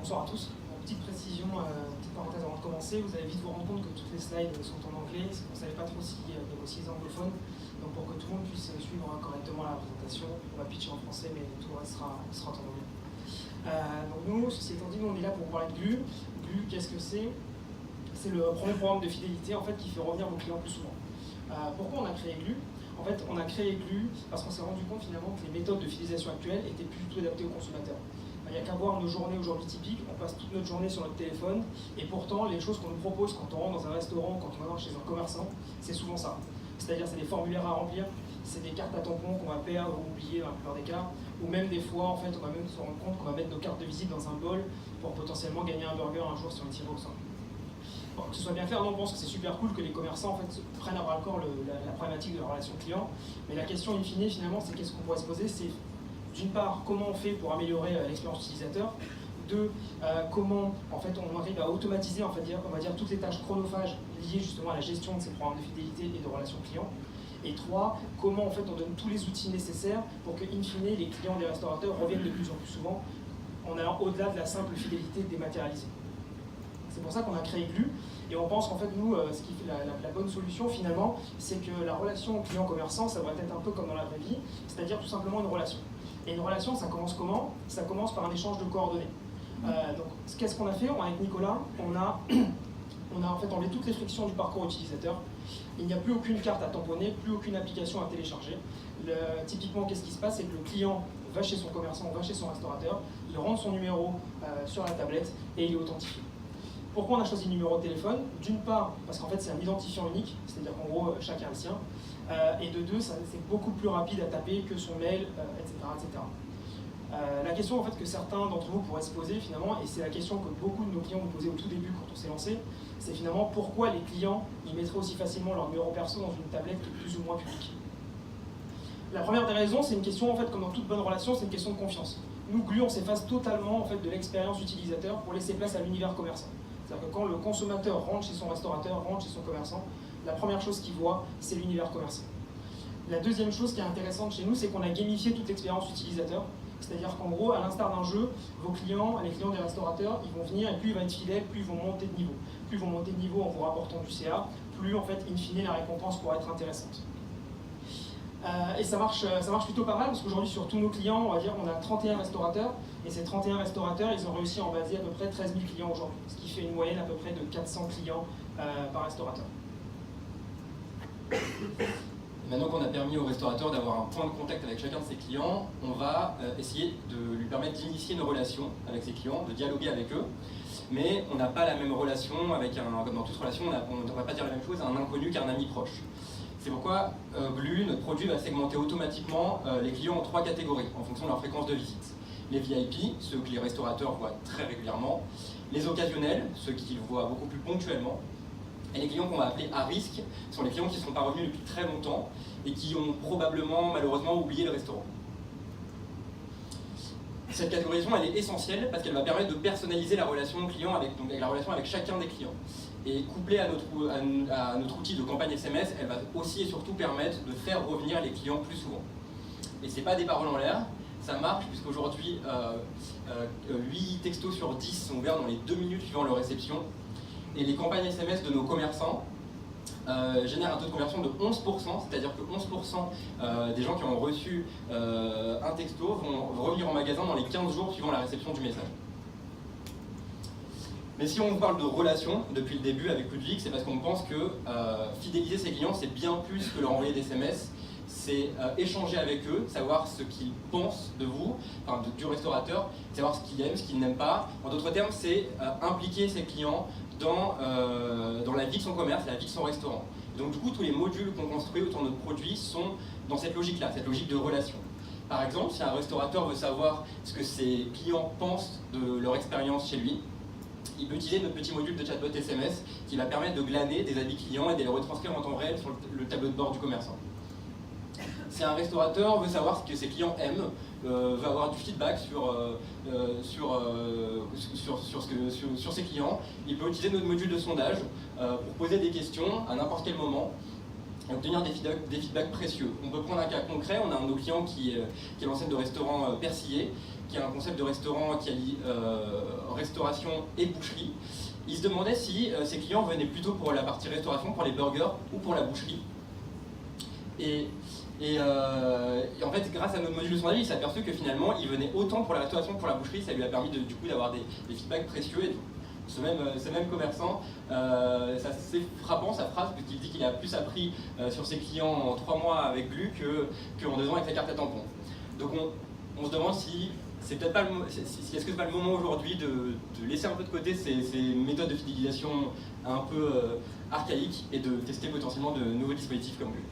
Bonsoir à tous. Petite précision, petite parenthèse avant de commencer, vous allez vite vous rendre compte que toutes les slides sont en anglais, c'est qu'on ne savait pas trop s'il y avait aussi les anglophones. Donc pour que tout le monde puisse suivre correctement la présentation, on va pitcher en français, mais tout le reste sera en anglais. Donc nous, ceci étant dit, nous on est là pour parler de Glu. Glu, qu'est-ce que c'est? C'est le premier programme de fidélité en fait, qui fait revenir vos clients plus souvent. Pourquoi on a créé Glu? En fait, on a créé Glu parce qu'on s'est rendu compte finalement que les méthodes de fidélisation actuelles étaient plus du tout adaptées aux consommateurs. Il n'y a qu'à voir nos journées aujourd'hui typiques, on passe toute notre journée sur notre téléphone, et pourtant les choses qu'on nous propose quand on rentre dans un restaurant, quand on va chez un commerçant, c'est souvent ça. C'est-à-dire c'est des formulaires à remplir, c'est des cartes à tampons qu'on va perdre ou oublier dans la plupart des cas, ou même des fois en fait on va même se rendre compte qu'on va mettre nos cartes de visite dans un bol pour potentiellement gagner un burger un jour si on est tiré au sort. Bon, que ce soit bien clair, on pense que c'est super cool que les commerçants en fait, prennent à bras le corps la problématique de la relation client, mais la question in fine finalement c'est qu'est-ce qu'on pourrait se poser, c'est d'une part, comment on fait pour améliorer l'expérience utilisateur. Deux, comment en fait, on arrive à automatiser on va dire, toutes les tâches chronophages liées justement à la gestion de ces programmes de fidélité et de relations clients. Et trois, comment en fait, on donne tous les outils nécessaires pour que, in fine, les clients des restaurateurs reviennent de plus en plus souvent en allant au-delà de la simple fidélité dématérialisée. C'est pour ça qu'on a créé Glu, et on pense qu'en fait, nous, ce qui fait la bonne solution finalement, c'est que la relation client-commerçant, ça devrait être un peu comme dans la vraie vie, c'est-à-dire tout simplement une relation. Et une relation, ça commence comment? Ça commence par un échange de coordonnées. Donc, qu'est-ce qu'on a fait avec Nicolas? On a en fait enlevé toutes les frictions du parcours utilisateur. Il n'y a plus aucune carte à tamponner, plus aucune application à télécharger. Typiquement, qu'est-ce qui se passe? C'est que le client va chez son commerçant, va chez son restaurateur, il rentre son numéro sur la tablette et il est authentifié. Pourquoi on a choisi le numéro de téléphone? D'une part, parce qu'en fait c'est un identifiant unique, c'est-à-dire qu'en gros chacun a le sien. Et de deux, c'est beaucoup plus rapide à taper que son mail, etc. etc. La question en fait, que certains d'entre vous pourraient se poser finalement, et c'est la question que beaucoup de nos clients nous posaient au tout début quand on s'est lancé, c'est finalement pourquoi les clients ils mettraient aussi facilement leur numéro perso dans une tablette qui est plus ou moins publique. La première des raisons, c'est une question, en fait, comme dans toute bonne relation, c'est une question de confiance. Nous, Glu, on s'efface totalement en fait, de l'expérience utilisateur pour laisser place à l'univers commerçant. C'est-à-dire que quand le consommateur rentre chez son restaurateur, rentre chez son commerçant, la première chose qu'il voit, c'est l'univers commercial. La deuxième chose qui est intéressante chez nous, c'est qu'on a gamifié toute l'expérience utilisateur. C'est-à-dire qu'en gros, à l'instar d'un jeu, vos clients, les clients des restaurateurs, ils vont venir et plus ils vont être fidèles, plus ils vont monter de niveau. Plus ils vont monter de niveau en vous rapportant du CA, plus en fait, in fine, la récompense pourra être intéressante. Et ça marche plutôt pas mal parce qu'aujourd'hui, sur tous nos clients, on va dire, on a 31 restaurateurs. Et ces 31 restaurateurs, ils ont réussi à embaser à peu près 13 000 clients aujourd'hui. Ce qui fait une moyenne à peu près de 400 clients par restaurateur. Maintenant qu'on a permis au restaurateur d'avoir un point de contact avec chacun de ses clients, on va essayer de lui permettre d'initier une relation avec ses clients, de dialoguer avec eux. Mais on n'a pas la même relation avec comme dans toute relation, on ne devrait pas dire la même chose à un inconnu qu'à un ami proche. C'est pourquoi Glu, notre produit, va segmenter automatiquement les clients en 3 catégories en fonction de leur fréquence de visite. Les VIP, ceux que les restaurateurs voient très régulièrement, les occasionnels, ceux qu'ils voient beaucoup plus ponctuellement, et les clients qu'on va appeler à risque sont les clients qui ne sont pas revenus depuis très longtemps et qui ont probablement, malheureusement, oublié le restaurant. Cette catégorisation, elle est essentielle parce qu'elle va permettre de personnaliser la relation client avec la relation avec chacun des clients. Et couplée à notre outil de campagne SMS, elle va aussi et surtout permettre de faire revenir les clients plus souvent. Et ce n'est pas des paroles en l'air, ça marche puisqu'aujourd'hui, 8 textos sur 10 sont ouverts dans les 2 minutes suivant leur réception. Et les campagnes SMS de nos commerçants génèrent un taux de conversion de 11%, c'est-à-dire que 11% des gens qui ont reçu un texto vont revenir en magasin dans les 15 jours suivant la réception du message. Mais si on vous parle de relations depuis le début avec Ludwig, c'est parce qu'on pense que fidéliser ses clients, c'est bien plus que leur envoyer des SMS, c'est échanger avec eux, savoir ce qu'ils pensent de vous, enfin du restaurateur, savoir ce qu'il aime, ce qu'il n'aime pas. En d'autres termes, c'est impliquer ses clients dans la vie de son commerce, la vie de son restaurant. Et donc du coup, tous les modules qu'on construit autour de notre produit sont dans cette logique-là, cette logique de relation. Par exemple, si un restaurateur veut savoir ce que ses clients pensent de leur expérience chez lui, il peut utiliser notre petit module de chatbot SMS qui va permettre de glaner des avis clients et de les retranscrire en temps réel sur le tableau de bord du commerçant. Si un restaurateur veut savoir ce que ses clients aiment, veut avoir du feedback sur ses clients, il peut utiliser notre module de sondage pour poser des questions à n'importe quel moment et obtenir des feedbacks précieux. On peut prendre un cas concret, on a un de nos clients qui est l'enseigne de restaurant Persillé, qui a un concept de restaurant qui allie restauration et boucherie. Il se demandait si ses clients venaient plutôt pour la partie restauration, pour les burgers ou pour la boucherie. Et en fait, grâce à notre module de sondage, il s'est aperçu que finalement, il venait autant pour la restauration que pour la boucherie. Ça lui a permis du coup d'avoir des feedbacks précieux. Et ce même commerçant, c'est assez frappant sa phrase, puisqu'il dit qu'il a plus appris sur ses clients en 3 mois avec Glu qu'en 2 ans avec sa carte à tampon. Donc on se demande si c'est peut-être pas est-ce que c'est pas le moment aujourd'hui de laisser un peu de côté ces méthodes de fidélisation un peu archaïques et de tester potentiellement de nouveaux dispositifs comme Glu.